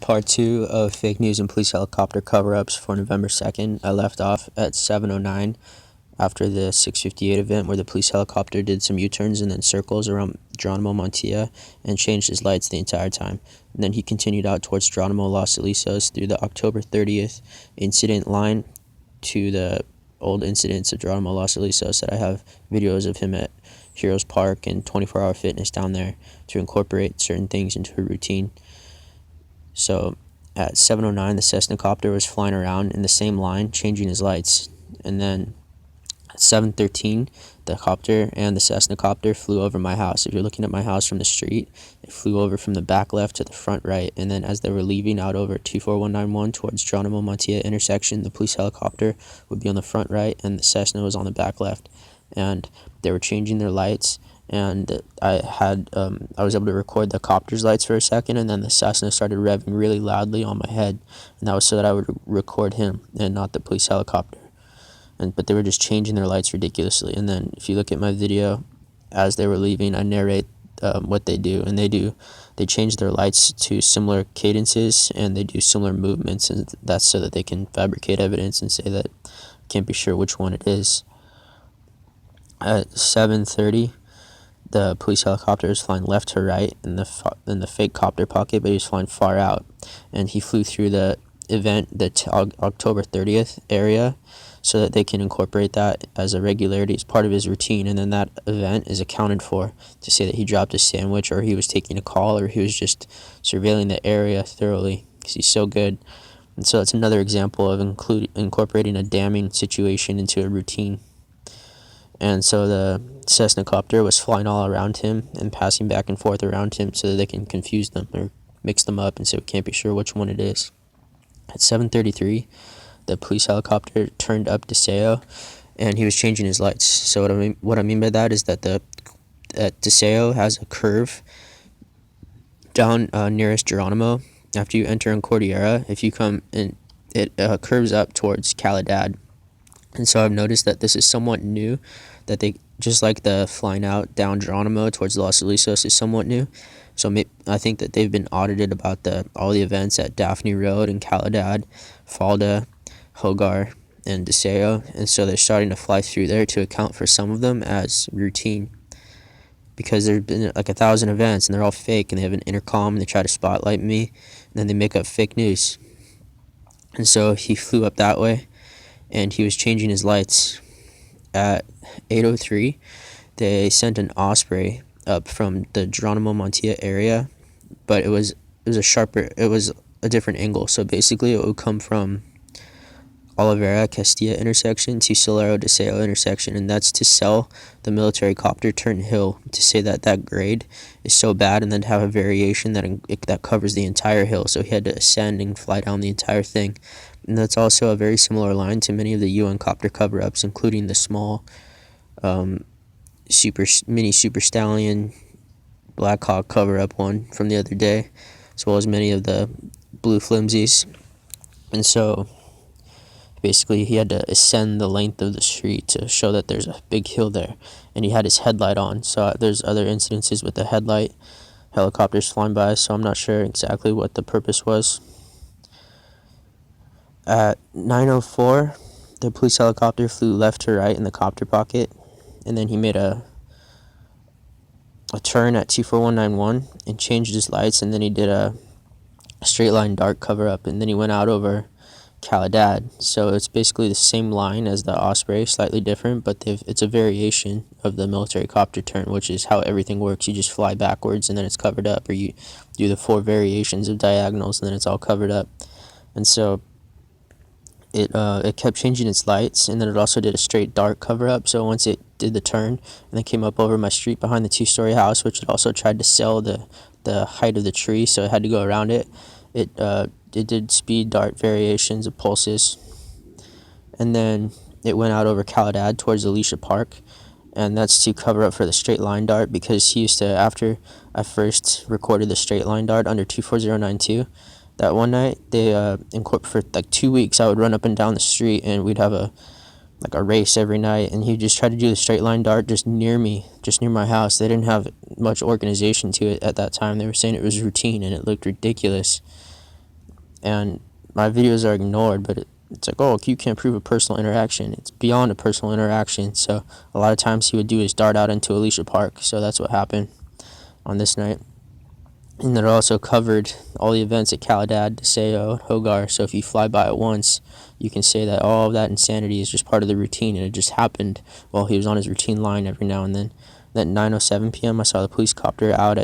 Part 2 of fake news and police helicopter cover-ups for November 2nd. I left off at 7:09 after the 6:58 event where the police helicopter did some U-turns and then circles around Geronimo Montilla and changed his lights the entire time. And then he continued out towards Geronimo Los Alisos through the October 30th incident line to the old incidents of Geronimo Los Alisos that I have videos of him at Heroes Park and 24-hour fitness down there to incorporate certain things into a routine. So at 7:09, the Cessna Copter was flying around in the same line, changing his lights. And then at 7:13, the Copter and the Cessna Copter flew over my house. If you're looking at my house from the street, it flew over from the back left to the front right. And then as they were leaving out over 24191 towards Geronimo Montilla intersection, the police helicopter would be on the front right and the Cessna was on the back left. And they were changing their lights. And I was able to record the Copter's lights for a second, and then the Cessna started revving really loudly on my head, and that was so that I would record him and not the police helicopter. But they were just changing their lights ridiculously. And then if you look at my video, as they were leaving, I narrate what they do, and they change their lights to similar cadences, and they do similar movements, and that's so that they can fabricate evidence and say that can't be sure which one it is. At 7:30. The police helicopter was flying left to right in the fake copter pocket, but he was flying far out, and he flew through the event, the October 30th area, so that they can incorporate that as a regularity as part of his routine, and then that event is accounted for to say that he dropped a sandwich, or he was taking a call, or he was just surveilling the area thoroughly because he's so good. And so it's another example of incorporating a damning situation into a routine. And so the Cessna Copter was flying all around him and passing back and forth around him so that they can confuse them or mix them up, and so we can't be sure which one it is. At 7:33, the police helicopter turned up Deseo, and he was changing his lights. So what I mean by that is that Deseo has a curve down nearest Geronimo. After you enter in Cordillera, if you come in, it curves up towards Caladad. And so I've noticed that this is somewhat new, that they, just like the flying out down Geronimo towards Los Alisos is somewhat new. So I think that they've been audited about all the events at Daphne Road and Caladad, Falda, Hogar, and Deseo. And so they're starting to fly through there to account for some of them as routine. Because there's been like 1,000 events and they're all fake, and they have an intercom and they try to spotlight me, and then they make up fake news. And so he flew up that way, and he was changing his lights. At 8:03, they sent an Osprey up from the Geronimo Montilla area, but it was a different angle. So basically it would come from Olivera Castilla intersection to Solero Deseo intersection, and that's to sell the military copter turn hill, to say that that grade is so bad, and then to have a variation that covers the entire hill. So he had to ascend and fly down the entire thing. And that's also a very similar line to many of the UN copter cover-ups, including the small mini Super Stallion Black Hawk cover-up one from the other day, as well as many of the blue flimsies. And so basically he had to ascend the length of the street to show that there's a big hill there, and he had his headlight on. So there's other incidences with the headlight, helicopters flying by, so I'm not sure exactly what the purpose was. At 9:04, the police helicopter flew left to right in the copter pocket, and then he made a turn at 24191 and changed his lights, and then he did a straight line dart cover up, and then he went out over Caladad. So it's basically the same line as the Osprey, slightly different, but it's a variation of the military copter turn, which is how everything works. You just fly backwards and then it's covered up, or you do the 4 variations of diagonals and then it's all covered up. And so it kept changing its lights, and then it also did a straight dart cover up. So once it did the turn and then came up over my street behind the 2-story house, which it also tried to sell the height of the tree, so it had to go around it. It did speed dart variations of pulses, and then it went out over Caladad towards Alicia Park, and that's to cover up for the straight line dart, because he used to, after I first recorded the straight line dart under 24092, that one night they for like 2 weeks I would run up and down the street, and we'd have a race every night, and he just tried to do the straight line dart just near my house. They didn't have much organization to it at that time. They were saying it was routine, and it looked ridiculous. and my videos are ignored, but it's like, oh, you can't prove a personal interaction. It's beyond a personal interaction. So a lot of times he would do is dart out into Alicia Park. So that's what happened on this night. And then it also covered all the events at Caladad, Deseo, Hogar. So if you fly by it once, you can say that all of that insanity is just part of the routine, and it just happened while he was on his routine line every now and then. At 9:07 p.m., I saw the police copter out at